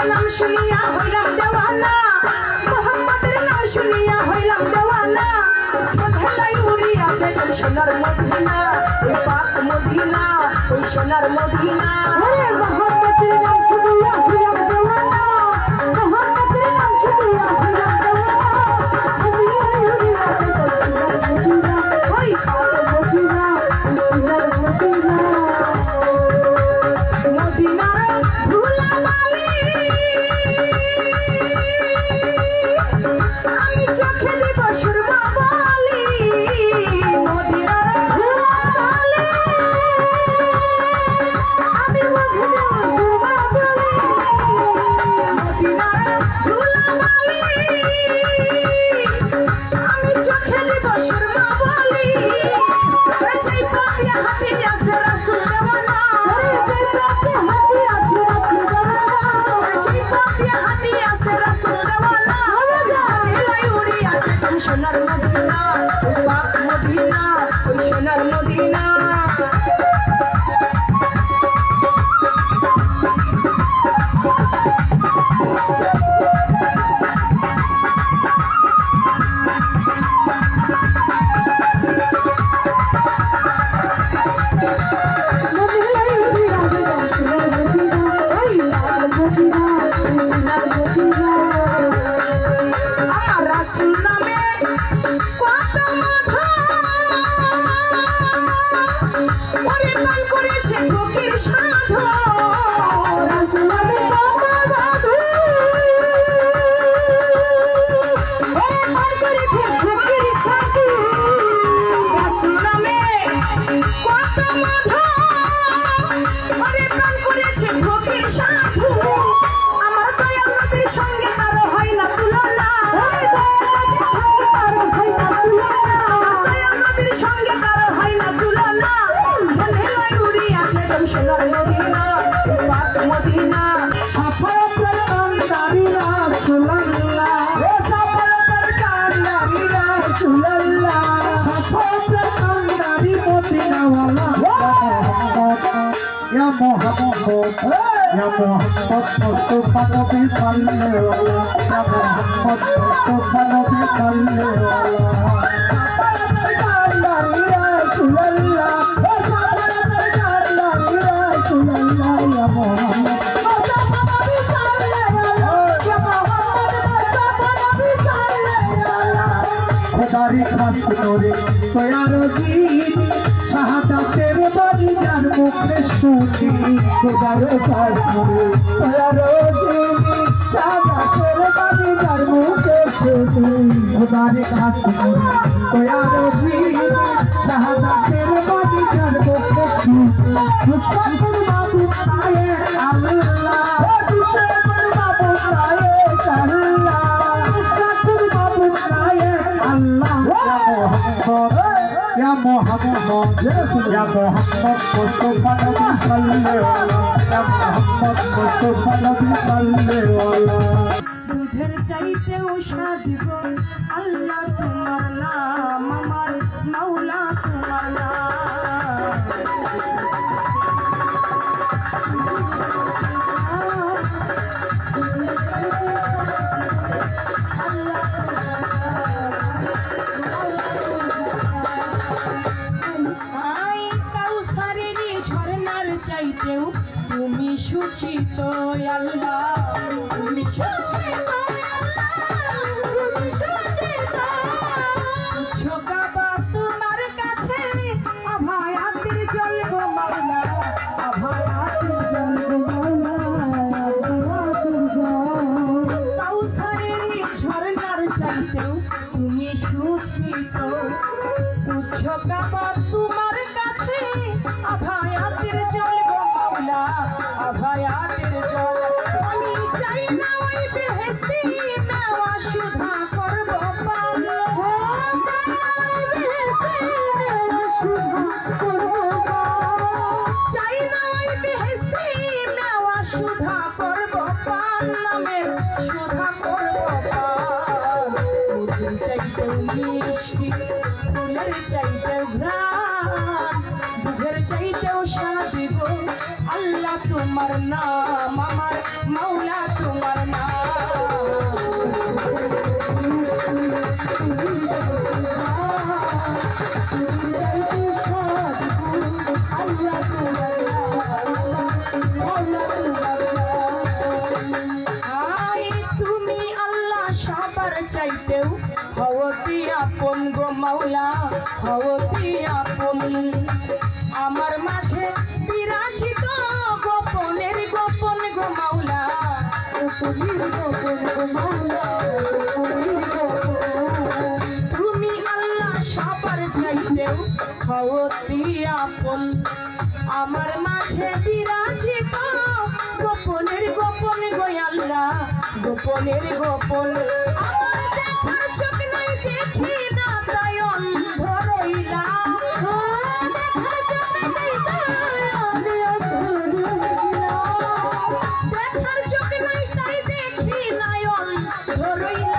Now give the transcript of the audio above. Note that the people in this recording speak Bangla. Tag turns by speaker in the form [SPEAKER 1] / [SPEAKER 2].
[SPEAKER 1] নাম শুনিয়া হইলাম দেওয়ানা, মোহাম্মদের নাম শুনিয়া হইলাম দেওয়ানা। কোথায় উড়িয়াছে ওই সোনার মদিনা, ওই পাক মদিনা, ওই সোনার মদিনা। মোহাম্মদের নাম শুনিয়া হইলাম দেওয়ানা, মোহাম্মদের নাম শুনিয়া হইলাম দেওয়ানা। কোথায় উড়িয়াছে ওই সোনার মদিনা, ওই পাক মদিনা, ওই সোনার মদিনা। মদিনার ধুলাবালি আমি চোখে দিব সুরমা বলি, মদিনার ধুলাবালি আমি মুখে দেব সুরমা বলি, মদিনার ধুলাবালি আমি চোখে দিব সুরমা বলি। যেই পথে হাঁটি আছে রাসূল দেওয়ানা, যেই পথে হাঁটি আছে রাসূল দেওয়ানা, যেই পথে হাঁটি আছে রাসূল দেওয়ানা। নীলাই উড়ি আছে ওই সোনার মদিনা, ওই পাক মদিনা, ওই সোনার মদিনা। আমার রাসূল নামে কত মাথা ওরে পান করেছে ফকির সাধু, রাসূল নামে কত সাধু ওরে পান করেছে ফকির সাধু, রাসূল নামে কত মাথা ওরে পান করেছে ফকির সাধু। আমার দয়াল নবীর সঙ্গে কারো হয় না তুলনা, সঙ্গে কারো হয় না তুলনা, দয়াল নবীর সঙ্গে কারো হয় না তুলনা। মনে লয় উড়ি আছে ওই সোনার মদিনা, ওই পাক মদিনা। সফলতার কান্ডারি রাসূলুল্লাহ, ও সফলতার কান্ডারি রাসূলুল্লাহ, সফলতার কান্ডারি মদিনাওয়ালা ইয়া মুহাম্মদ, ইয়া মুহাম্মদ মুস্তাফা নবী সাল্লাল্লাহু ইয়া মুহাম্মদ মুস্তাফা নবী সাল্লাল্লাহু সফলতার কান্ডারি রাসূলুল্লাহ, ও সফলতার কান্ডারি রাসূলুল্লাহ, ইয়া মুহাম্মদ মুস্তাফা নবী সাল্লাল্লাহু ইয়া মুহাম্মদ মুস্তাফা নবী সাল্লাল্লাহু। খোদারি খাস করে তৈয়ার জিনি শাহাদাতের বাণী যার মুখে শুনি, খোদার খাস করে তৈয়ার জিনি শাহাদাতের বাণী যার মুখে শুনি, খোদারি খাস করে তৈয়ার জিনি শাহাদাতের বাণী যার মুখে শুনি। মুস্তাফির বাবু আয়ে আল্লাহ, মুস্তাফির বাবু আয়ে আল্লাহ, মুস্তাফির বাবু আয়ে আল্লাহ। ইয়া মুহাম্মদ, ইয়া মুহাম্মদ মুস্তাফা নবী সাল্লাল্লাহু, ইয়া মুহাম্মদ মুস্তাফা নবী সাল্লাল্লাহু। দুধের চাইতেও স্বাদ গো আল্লাহ তোমার নাম, আমার মাওলা তোমার নাম। চাইতেও তুমি সুচিত আল্লাহ, তুমি সুচিত ছোকাবা তোমার কাছে আভায়াতের জল গো মাওলা, আভায়াতের জল গো মাওলা, আভায়াতের জল। কাউসারের ঝরনার চাইতেও তুমি সুচিত, ছোকাবা তোমার কাছে আভায়াতের জল গো মাওলা, আভায়াতের জল। আমি চাই না ওই বেহেশতি নেওয়া সুধা করব পান, চাই না ওই বেহেশতি নেওয়া সুধা করব পান, নামের সুধা করব পান। মুখের চাইতেও মিষ্টি, ফুলের চাইতেও ঘ্রাণ, দুধের চাইতেও স্বাদ গো আল্লাহ তোমার নাম, আমার মাওলা তোমার নাম। আয় তুমি আল্লাহ সবার চাইতেও হওতি আপন গো মাওলা, হওতি আপন। আমার মাঝে বিরাজিত গোপনের গোপন গো মাওলা, তুমি আল্লাহ সবার চাইতেও হওতি আপন। আমার মাঝে বিরাজিত গোপনের গোপন গো আল্লাহ, গোপনের গোপন। আমার দেখার চোখ নাই দেখি না তাই অন্ধ রইলাম, দেখার চোখ নাই তাই দেখি নাই অন্ধ রইলাম।